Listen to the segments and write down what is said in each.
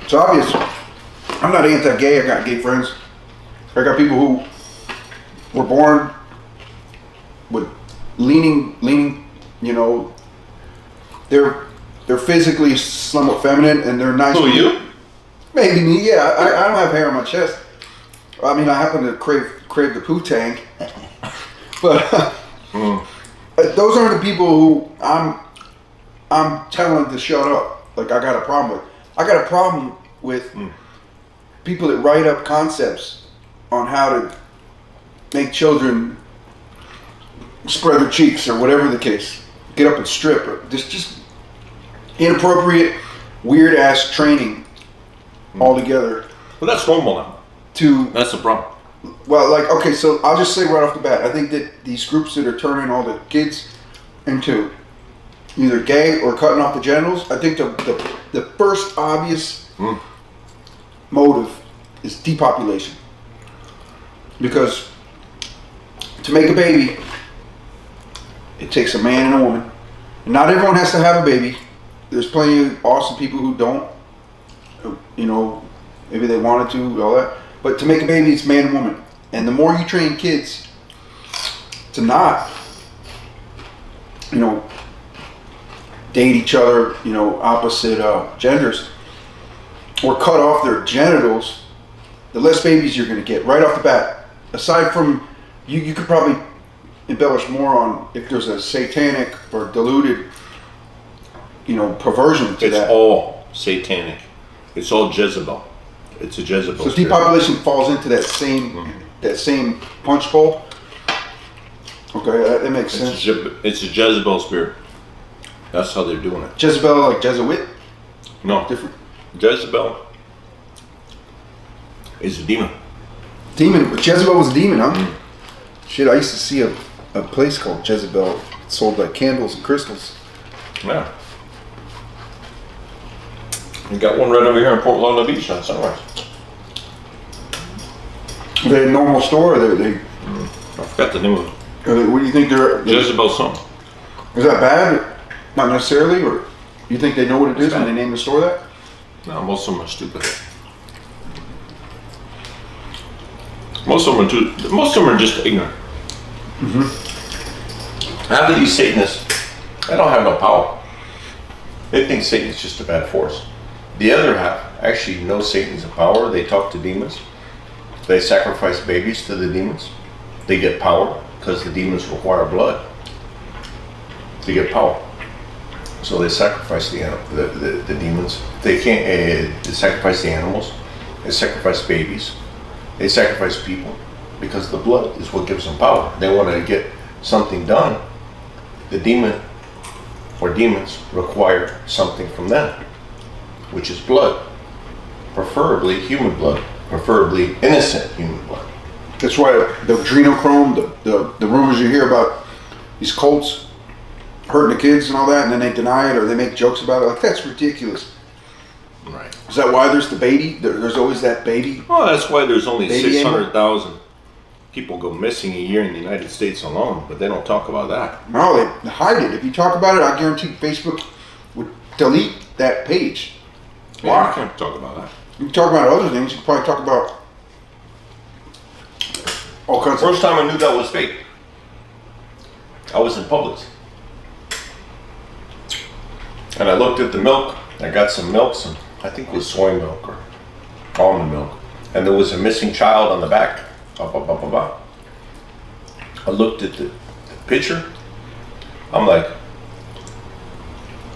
It's obvious. I'm not anti-gay. I got gay friends. I got people who were born with leaning, you know, they're physically somewhat feminine and they're nice. Who, you? Maybe me, yeah. I don't have hair on my chest. I mean, I happen to crave the poo-tang. But those aren't the people who I'm telling to shut up. Like, I got a problem with. I got a problem with people that write up concepts on how to make children spread their cheeks or whatever the case. Get up and strip. Or just inappropriate, weird ass training altogether. Well, that's normal now. That's the problem. Well, like, okay, so I'll just say right off the bat, I think that these groups that are turning all the kids into either gay or cutting off the genitals, I think the first obvious motive is depopulation. Because to make a baby, it takes a man and a woman. And not everyone has to have a baby. There's plenty of awesome people who don't, you know, maybe they wanted to, all that. But to make a baby, it's man and woman. And the more you train kids to not, you know, date each other, you know, opposite genders, or cut off their genitals, the less babies you're going to get right off the bat. Aside from, you could probably embellish more on if there's a satanic or diluted, you know, perversion to that. It's all satanic. It's all Jezebel. It's a Jezebel. So depopulation falls into that same punch bowl. Okay, that makes sense. It's a Jezebel spirit. That's how they're doing it. Jezebel, like Jesuit? No. Different. Jezebel is a demon. Demon. Jezebel was a demon, huh? Shit, I used to see a place called Jezebel. It sold like candles and crystals. Yeah. We got one right over here in Port Loma Beach on Sunrise. Are they a normal store or they I forgot the name of it? What do you think they're... Jezebel something. Is that bad? Not necessarily, or you think they know what it is when they name the store that? No, most of them are stupid. Most of them are just ignorant. Half of these Satanists, they don't have no power. They think Satan's just a bad force. The other half actually know Satan's a power. They talk to demons. They sacrifice babies to the demons. They get power because the demons require blood to get power. So they sacrifice the demons. They can't. They sacrifice the animals. They sacrifice babies. They sacrifice people because the blood is what gives them power. They want to get something done. The demon or demons require something from them, which is blood, preferably human blood, preferably innocent human blood. That's why the adrenochrome, the rumors you hear about these cults hurting the kids and all that, and then they deny it or they make jokes about it. Like, that's ridiculous. Right. Is that why there's the baby? There's always that baby? Well, that's why there's only Baby 600,000 people go missing a year in the United States alone, but they don't talk about that. No, they hide it. If you talk about it, I guarantee Facebook would delete that page. Yeah, Why? you can't talk about that. You can talk about other things. You can probably talk about all kinds of... First time I knew that was fake, I was in Publix. And I looked at the milk. I got some milk, I think it was soy milk or almond milk. And there was a missing child on the back. I looked at the picture. I'm like,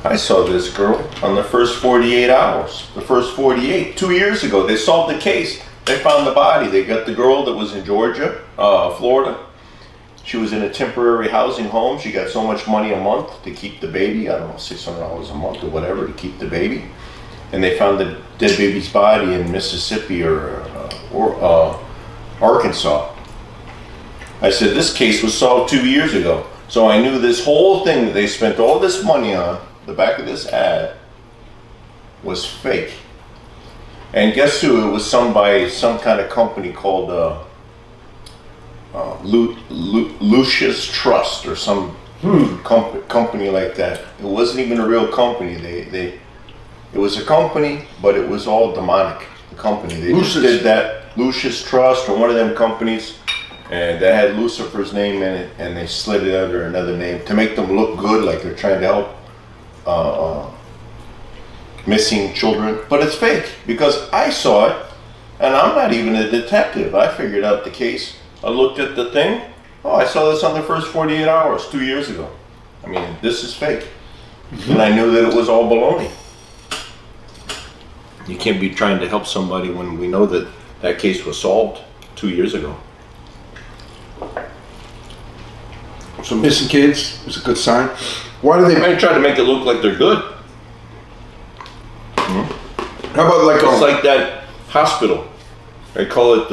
I saw this girl on the first 48 hours. The first 48, 2 years ago. They solved the case. They found the body. They got the girl that was in Georgia, Florida. She was in a temporary housing home. She got so much money a month to keep the baby. I don't know, $600 a month or whatever to keep the baby. And they found the dead baby's body in Mississippi or Arkansas. I said, this case was solved 2 years ago. So I knew this whole thing that they spent all this money on, the back of this ad, was fake. And guess who? It was some kind of company called Lucius Trust or some company like that. It wasn't even a real company. It was a company, but it was all demonic. The company. They just Lucis. did that. Lucis Trust or one of them companies. And that had Lucifer's name in it, and they slid it under another name to make them look good, like they're trying to help missing children. But it's fake, because I saw it, and I'm not even a detective. I figured out the case. I looked at the thing. Oh, I saw this on the first 48 hours, 2 years ago. I mean, this is fake. And I knew that it was all baloney. You can't be trying to help somebody when we know that that case was solved 2 years ago. So missing kids is a good sign. Why do they? I try to make it look like they're good. How about like It's like that hospital. They call it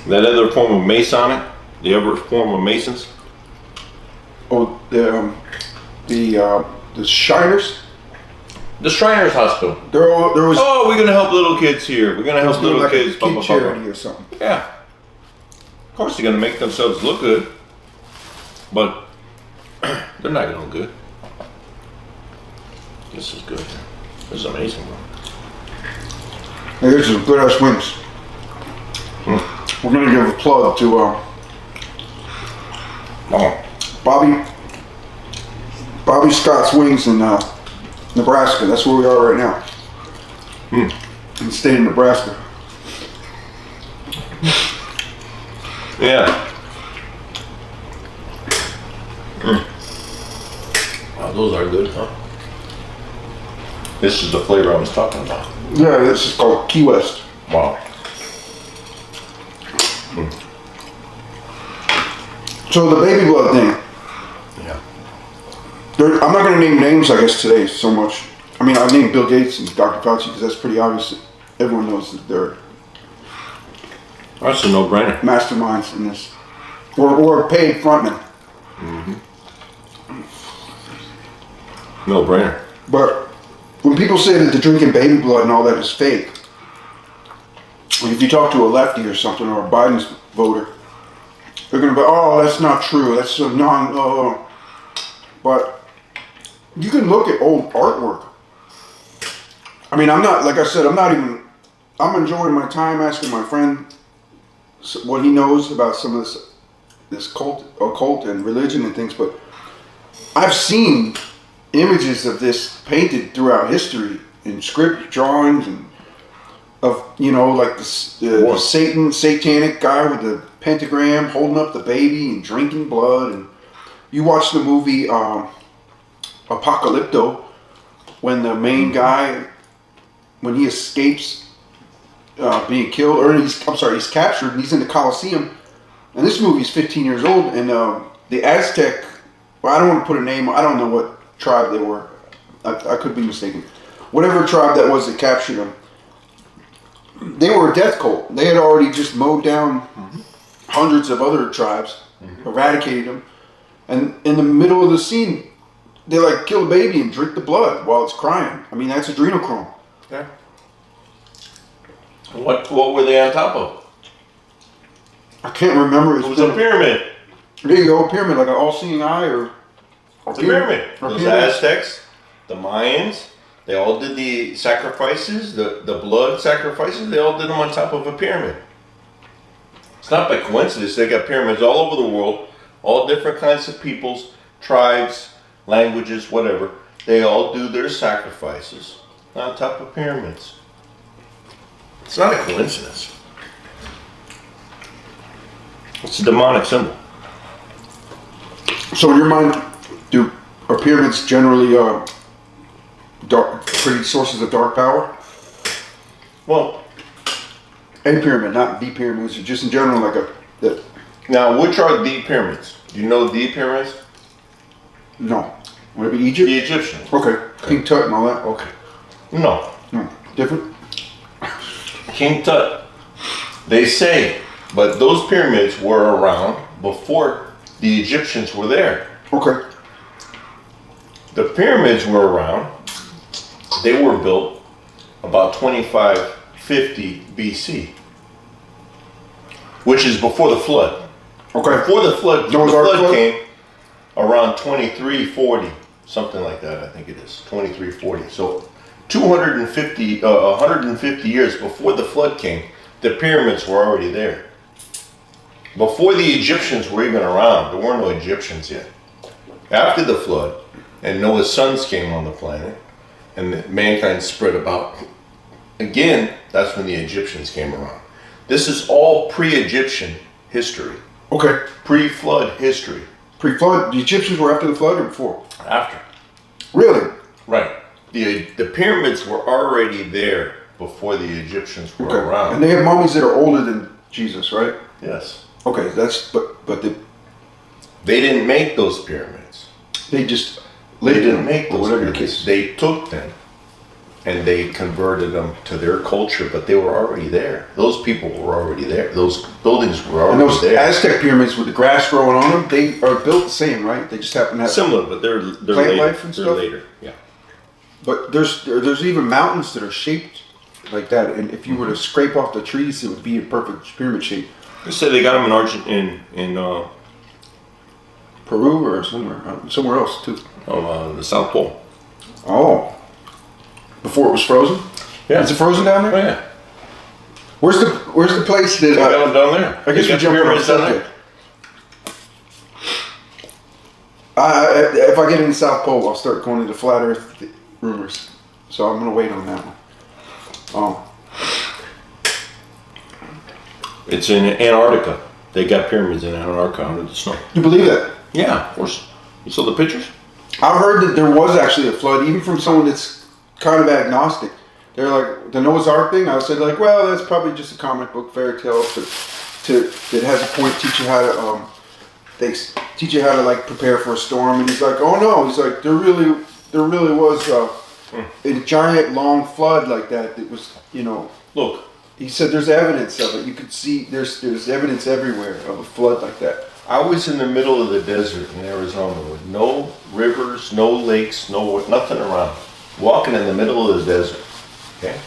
that other form of Masonic. The other form of Masons. The Shiners? The Shriners Hospital. There was Oh, we're gonna help little kids here. We're gonna help little like kids. a blah, kid blah, blah, charity blah. or something. Yeah. Of course they're gonna make themselves look good, but they're not gonna look good. This is good. This is amazing, bro. Hey, here's some good ass wings. We're gonna give a plug to Bobby Scott's Wings in Nebraska. That's where we are right now. In the state of Nebraska. Yeah. Wow, those are good, huh? This is the flavor I was talking about. Yeah, this is called Key West. Wow. So the baby blood thing. Yeah. I'm not going to name names, I guess, today so much. I mean, I've named Bill Gates and Dr. Fauci because that's pretty obvious. Everyone knows that they're That's a no-brainer. masterminds in this. Or paid frontmen. No-brainer. But when people say that the drinking baby blood and all that is fake, if you talk to a lefty or something, or a Biden's voter, they're going to be, oh, that's not true. That's a But you can look at old artwork. I mean, I'm not, like I said, I'm enjoying my time asking my friend what he knows about some of this occult and religion and things, but I've seen images of this painted throughout history in script drawings and of, like the satanic guy with the pentagram holding up the baby and drinking blood. And you watch the movie Apocalypto, when the main guy, when he escapes being killed, or he's captured and he's in the Colosseum. And this movie's 15 years old, and the Aztec, well, I don't want to put a name, I don't know what tribe they were. I could be mistaken. Whatever tribe that was that captured him, they were a death cult. They had already just mowed down hundreds of other tribes, eradicated them, and in the middle of the scene, they like kill a baby and drink the blood while it's crying. I mean, that's adrenochrome. Yeah. What were they on top of? I can't remember. It was a pyramid. There you go, a pyramid, like an all-seeing eye, or It's a pyramid. Those Aztecs, the Mayans, they all did the sacrifices, the blood sacrifices. They all did them on top of a pyramid. It's not by coincidence. They got pyramids all over the world, all different kinds of peoples, tribes, languages, whatever. They all do their sacrifices on top of pyramids. It's not a coincidence. It's a demonic symbol. So in your mind, are pyramids generally pretty sources of dark power? Well, A pyramid, not the pyramids, or just in general, now which are the pyramids? Do you know the pyramids? No. Would it be Egypt? The Egyptians. Okay. King Tut and all that? Okay. No. Different? King Tut. They say, but those pyramids were around before the Egyptians were there. Okay. The pyramids were around. They were built about 2550 BC, which is before the flood. Okay. Before the flood, Noah's Ark flood? came around 2340 something like that. I think it is 2340. So 150 years before the flood came, the pyramids were already there. Before the Egyptians were even around, there weren't no Egyptians yet. After the flood, and Noah's sons came on the planet, and mankind spread about, again, that's when the Egyptians came around. This is all pre-Egyptian history. Okay. Pre-flood history. Pre-flood, the Egyptians were after the flood or before? After. Really? Right. The pyramids were already there before the Egyptians were around. And they have mummies that are older than Jesus, right? Yes. Okay, They didn't make those pyramids. They just They didn't make those whatever the pyramids. case. They took them and they converted them to their culture, but they were already there. Those people were already there. Those buildings were And already those there. Aztec pyramids with the grass growing on them, they are built the same, right? They just happen to have Similar, but they're plant later. life and They're stuff? later. Yeah. But there's even mountains that are shaped like that, and if you were to scrape off the trees, it would be a perfect pyramid shape. They say they got them in Argentina, in Peru or somewhere else too. the South Pole. Oh, before it was frozen. Yeah. Is it frozen down Oh there? yeah. Where's the place that? They got them down there. I guess They we got jumped on pyramids down there. subject. If I get in the South Pole, I'll start going into flat Earth rumors. So I'm gonna wait on that one. It's in Antarctica. They got pyramids in Antarctica under the snow. You believe that? Yeah, of course. You saw the pictures? I've heard that there was actually a flood, even from someone that's kind of agnostic. They're like, the Noah's Ark thing, I said like, well, that's probably just a comic book fairy tale that has a point, teach you how to, they teach you how to like prepare for a storm. And he's like, oh no, he's like, there really was a giant long flood like that. That was, Look. he said there's evidence of it. You could see there's evidence everywhere of a flood like that. I was in the middle of the desert in Arizona with no rivers, no lakes, nothing around. Walking in the middle of the desert, okay?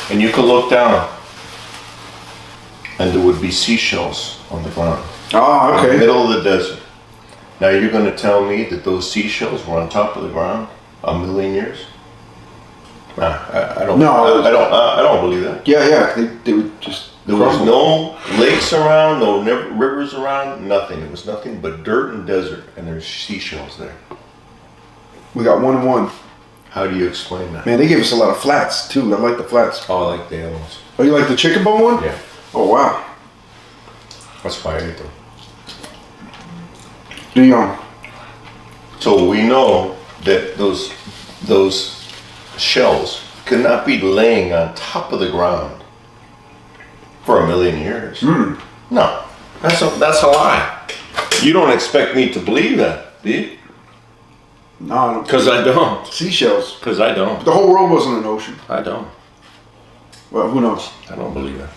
And you could look down and there would be seashells on the ground. Oh, In the okay. middle of the desert. Now you're going to tell me that those seashells were on top of the ground a million years? Nah, I don't. No. I don't believe that. Yeah, they would just. There was no lakes around, no rivers around, nothing. It was nothing but dirt and desert, and there's seashells there. We got 1 and 1. How do you explain that? Man, they gave us a lot of flats too. I like the flats. Oh, I like the animals. Oh, you like the chicken bone one? Yeah, Oh wow. that's why I ate them. Do you? So we know that those shells could not be laying on top of the ground for a million years. No, that's a lie. You don't expect me to believe that, do you? No, I don't. Because I don't. Seashells. Because I don't. The whole world wasn't an ocean. I don't. Well, who knows? I don't believe that.